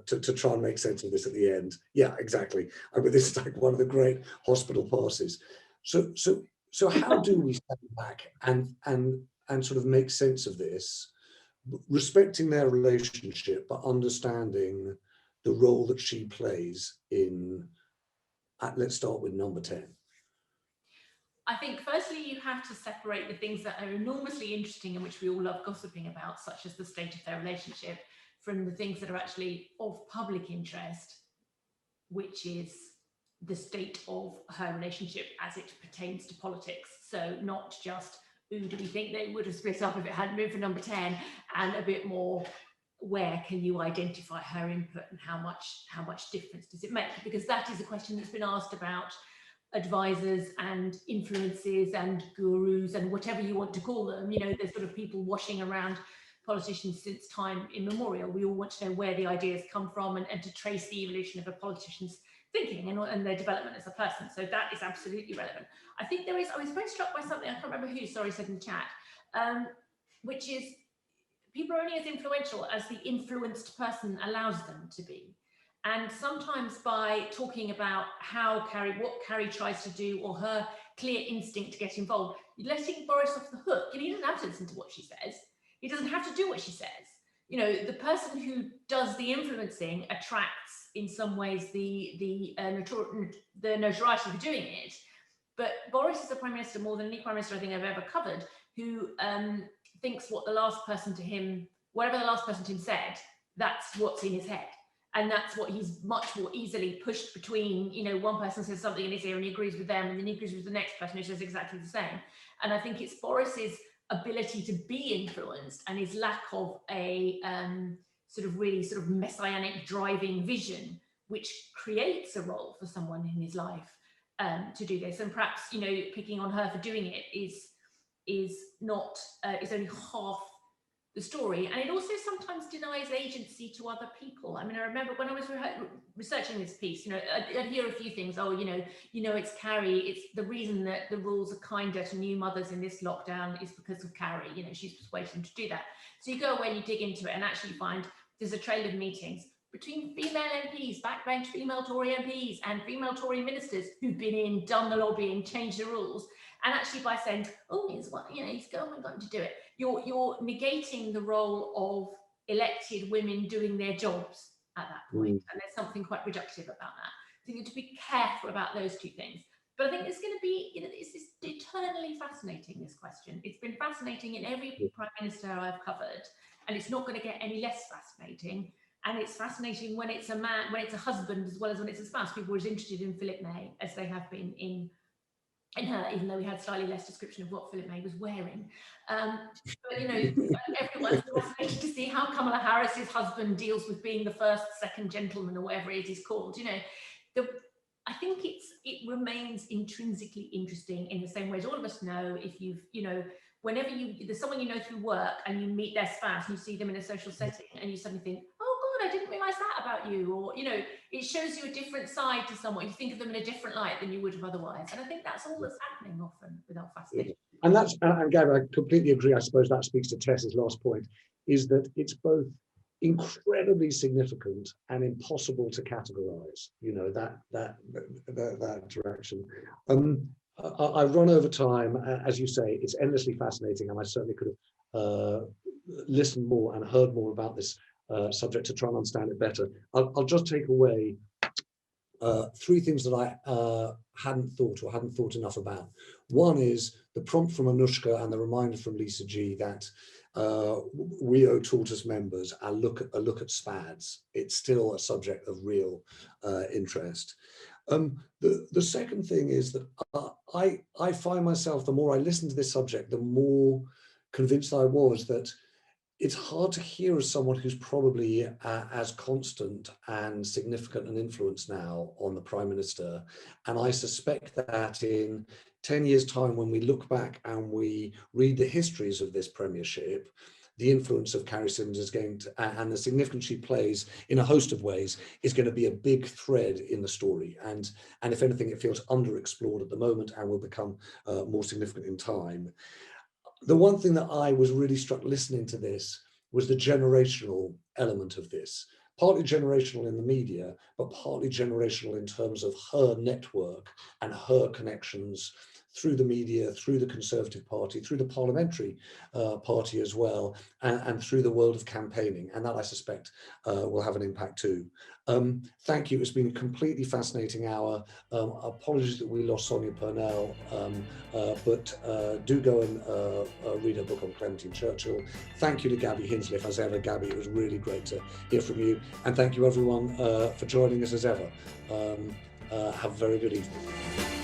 to try and make sense of this at the end. Yeah, exactly. I mean, this is like one of the great hospital passes. So how do we step back and sort of make sense of this, respecting their relationship, but understanding the role that she plays in, let's start with number 10. I think firstly, you have to separate the things that are enormously interesting and which we all love gossiping about, such as the state of their relationship, from the things that are actually of public interest, which is the state of her relationship as it pertains to politics. So not just, who do we think they would have split up if it hadn't been for number 10, and a bit more, where can you identify her input and how much difference does it make? Because that is a question that's been asked about advisors and influences and gurus and whatever you want to call them. You know, there's sort of people washing around politicians since time immemorial. We all want to know where the ideas come from and to trace the evolution of a politician's thinking and their development as a person. So that is absolutely relevant. I think there is, I was very struck by something, I can't remember who, sorry, said in the chat, which is people are only as influential as the influenced person allows them to be. And sometimes by talking about what Carrie tries to do, or her clear instinct to get involved, you're letting Boris off the hook. You know, he doesn't have to listen to what she says. He doesn't have to do what she says. You know, the person who does the influencing attracts, in some ways, the notoriety for doing it. But Boris is a prime minister more than any prime minister I think I've ever covered, who thinks whatever the last person to him said, that's what's in his head. And that's what he's much more easily pushed between. You know, one person says something in his ear and he agrees with them, and then he agrees with the next person who says exactly the same. And I think it's Boris's ability to be influenced and his lack of a sort of messianic driving vision, which creates a role for someone in his life to do this. And perhaps, you know, picking on her for doing it is only half the story. And it also sometimes denies agency to other people. I mean, I remember when I was researching this piece, you know, I'd hear a few things. Oh, you know, it's Carrie. It's the reason that the rules are kinder to new mothers in this lockdown is because of Carrie. You know, she's persuaded them to do that. So you go away and you dig into it and actually find there's a trail of meetings between female MPs, backbench female Tory MPs, and female Tory ministers who've been in, done the lobbying, changed the rules. And actually by saying, oh, he's going to do it, you're negating the role of elected women doing their jobs at that point. And there's something quite reductive about that. I think you have to be careful about those two things. But I think it's going to be, you know, it's eternally fascinating, this question. It's been fascinating in every prime minister I've covered, and it's not going to get any less fascinating. And it's fascinating when it's a man, when it's a husband as well as when it's a spouse. People are as interested in Philip May as they have been in her, even though we had slightly less description of what Philip May was wearing. But you know, everyone's fascinated to see how Kamala Harris's husband deals with being the first, second gentleman, or whatever it is called. You know, I think it remains intrinsically interesting in the same way as all of us know. If you've, you know, whenever there's someone you know through work and you meet their spouse and you see them in a social setting and you suddenly think, oh God, I didn't realize that about you. Or, you know, it shows you a different side to someone. You think of them in a different light than you would have otherwise. And I think that's all that's happening often with our fascination. And that's, and Gaby, I completely agree. I suppose that speaks to Tess's last point, is that it's both incredibly significant and impossible to categorize, you know, that interaction. I've run over time, as you say. It's endlessly fascinating, and I certainly could have listened more and heard more about this subject to try and understand it better. I'll just take away three things that I hadn't thought enough about. One is the prompt from Anushka and the reminder from Lisa G that we owe tortoise members a look at SPADs. It's still a subject of real interest. The second thing is that I find myself, the more I listen to this subject, the more convinced I was that it's hard to hear as someone who's probably as constant and significant an influence now on the Prime Minister. And I suspect that in 10 years' time, when we look back and we read the histories of this premiership, the influence of Carrie Symonds is going to, and the significance she plays in a host of ways, is going to be a big thread in the story. And if anything, it feels underexplored at the moment and will become more significant in time. The one thing that I was really struck listening to this was the generational element of this. Partly generational in the media, but partly generational in terms of her network and her connections through the media, through the Conservative Party, through the parliamentary party as well, and through the world of campaigning. And that, I suspect, will have an impact too. Thank you. It's been a completely fascinating hour. Apologies that we lost Sonia Purnell, but do go and read her book on Clementine Churchill. Thank you to Gaby Hinsliff, as ever. Gaby, it was really great to hear from you. And thank you, everyone, for joining us as ever. Have a very good evening.